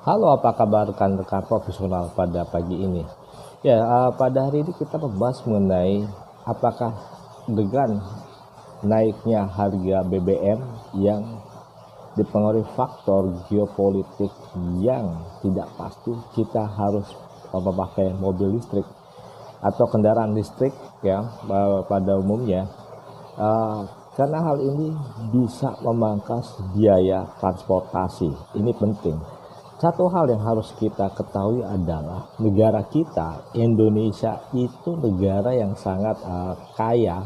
Halo, apa kabar rekan-rekan profesional pada pagi ini? Ya, pada hari ini kita membahas mengenai apakah dengan naiknya harga BBM yang dipengaruhi faktor geopolitik yang tidak pasti, kita harus memakai mobil listrik atau kendaraan listrik ya pada umumnya. Eh, karena hal ini bisa memangkas biaya transportasi. Ini penting. Satu hal yang harus kita ketahui adalah negara kita, Indonesia, itu negara yang sangat kaya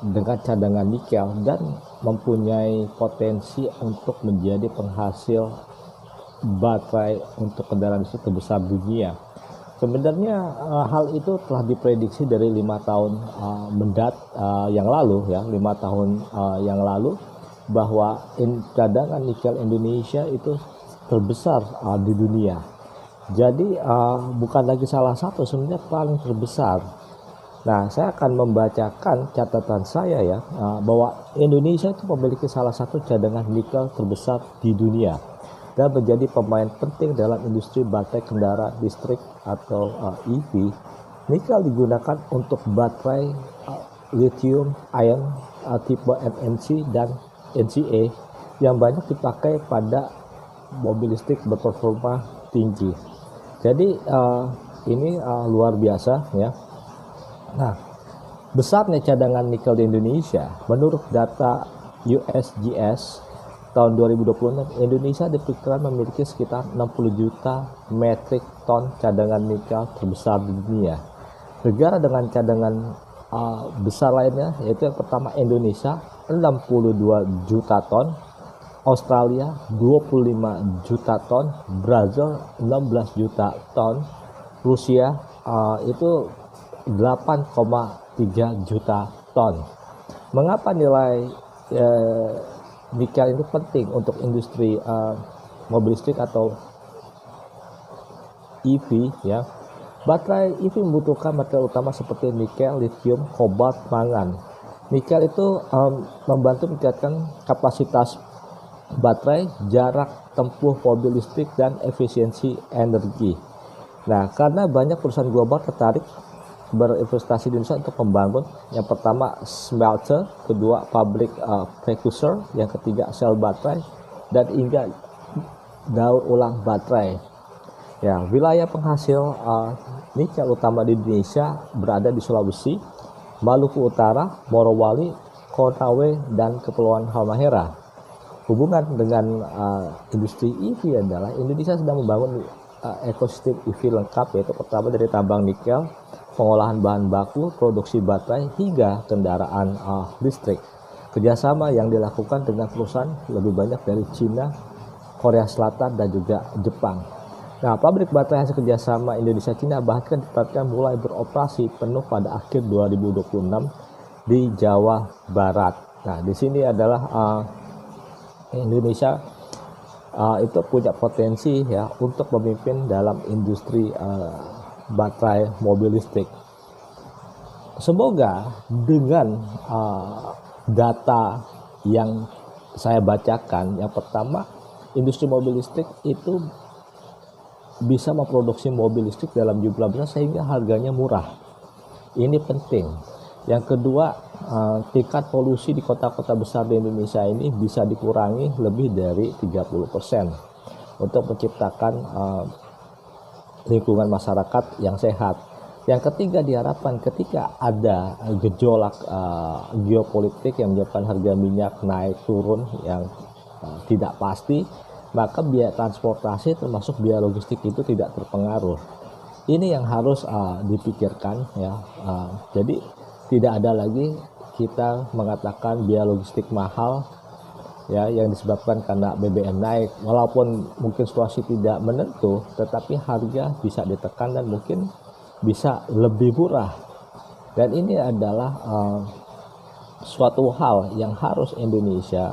dengan cadangan nikel dan mempunyai potensi untuk menjadi penghasil baterai untuk kendaraan listrik terbesar dunia. Sebenarnya hal itu telah diprediksi dari 5 tahun yang lalu, ya 5 tahun yang lalu, bahwa cadangan nikel Indonesia itu terbesar di dunia. Jadi bukan lagi salah satu, sebenarnya paling terbesar. Nah, saya akan membacakan catatan saya ya, bahwa Indonesia itu memiliki salah satu cadangan nikel terbesar di dunia dan menjadi pemain penting dalam industri baterai kendaraan listrik atau EV. Nikel digunakan untuk baterai lithium ion tipe NMC dan NCA yang banyak dipakai pada mobil listrik berperforma tinggi. Jadi ini luar biasa ya. Nah, besarnya cadangan nikel di Indonesia, menurut data USGS tahun 2026, Indonesia diperkirakan memiliki sekitar 60 juta metrik ton cadangan nikel terbesar di dunia. Negara dengan cadangan besar lainnya yaitu yang pertama Indonesia 62 juta ton, Australia 25 juta ton, Brazil 16 juta ton, Rusia itu 8,3 juta ton. Mengapa nilai nikel itu penting untuk industri mobil listrik atau EV ya? Baterai EV membutuhkan material utama seperti nikel, lithium, kobalt, mangan. Nikel itu membantu meningkatkan kapasitas baterai, jarak tempuh mobil listrik, dan efisiensi energi. Nah, karena banyak perusahaan global tertarik berinvestasi di Indonesia untuk membangun yang pertama smelter, kedua pabrik precursor, yang ketiga sel baterai, dan hingga daur ulang baterai. Ya, wilayah penghasil nikel utama di Indonesia berada di Sulawesi, Maluku Utara, Morowali, Konawe, dan Kepulauan Halmahera. Hubungan dengan industri EV adalah Indonesia sedang membangun ekosistem EV lengkap, yaitu pertama dari tambang nikel, pengolahan bahan baku, produksi baterai, hingga kendaraan listrik. Kerjasama yang dilakukan dengan perusahaan lebih banyak dari Cina, Korea Selatan, dan juga Jepang. Nah, pabrik baterai hasil kerjasama Indonesia-Cina bahkan ditargetkan mulai beroperasi penuh pada akhir 2026 di Jawa Barat. Nah, di sini adalah Indonesia itu punya potensi ya untuk memimpin dalam industri baterai mobil listrik. Semoga dengan data yang saya bacakan, yang pertama industri mobil listrik itu bisa memproduksi mobil listrik dalam jumlah besar sehingga harganya murah. Ini penting. Yang kedua, tingkat polusi di kota-kota besar di Indonesia ini bisa dikurangi lebih dari 30% untuk menciptakan lingkungan masyarakat yang sehat. Yang ketiga, diharapkan ketika ada gejolak geopolitik yang menyebabkan harga minyak naik turun yang tidak pasti, maka biaya transportasi termasuk biaya logistik itu tidak terpengaruh. Ini yang harus dipikirkan ya. Jadi tidak ada lagi kita mengatakan biaya logistik mahal ya yang disebabkan karena BBM naik. Walaupun mungkin situasi tidak menentu, tetapi harga bisa ditekan dan mungkin bisa lebih murah. Dan ini adalah suatu hal yang harus Indonesia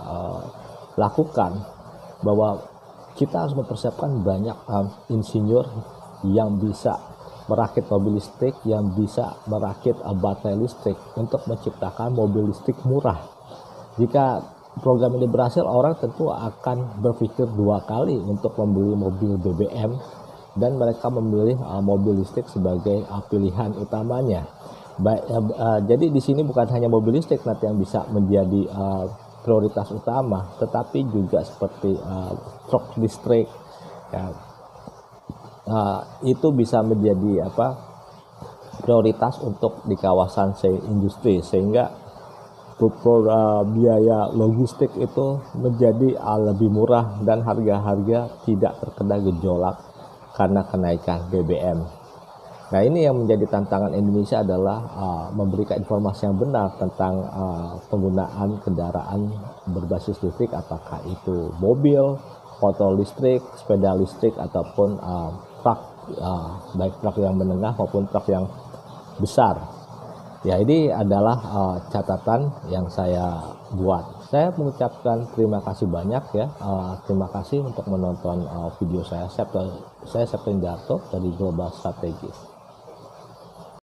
lakukan, bahwa kita harus mempersiapkan banyak insinyur yang bisa merakit mobil listrik, yang bisa merakit baterai listrik untuk menciptakan mobil listrik murah. Jika program ini berhasil, orang tentu akan berpikir dua kali untuk membeli mobil BBM dan mereka memilih mobil listrik sebagai pilihan utamanya. Jadi di sini bukan hanya mobil listrik nanti yang bisa menjadi prioritas utama, tetapi juga seperti truk listrik ya, itu bisa menjadi prioritas untuk di kawasan industri, sehingga biaya logistik itu menjadi lebih murah dan harga-harga tidak terkena gejolak karena kenaikan BBM. Nah, ini yang menjadi tantangan Indonesia adalah memberikan informasi yang benar tentang penggunaan kendaraan berbasis listrik, apakah itu mobil, motor listrik, sepeda listrik, ataupun truk, baik truk yang menengah maupun truk yang besar. Ya, ini adalah catatan yang saya buat. Saya mengucapkan terima kasih banyak ya. Terima kasih untuk menonton video saya. Saya Septian Darto dari Global Strategis.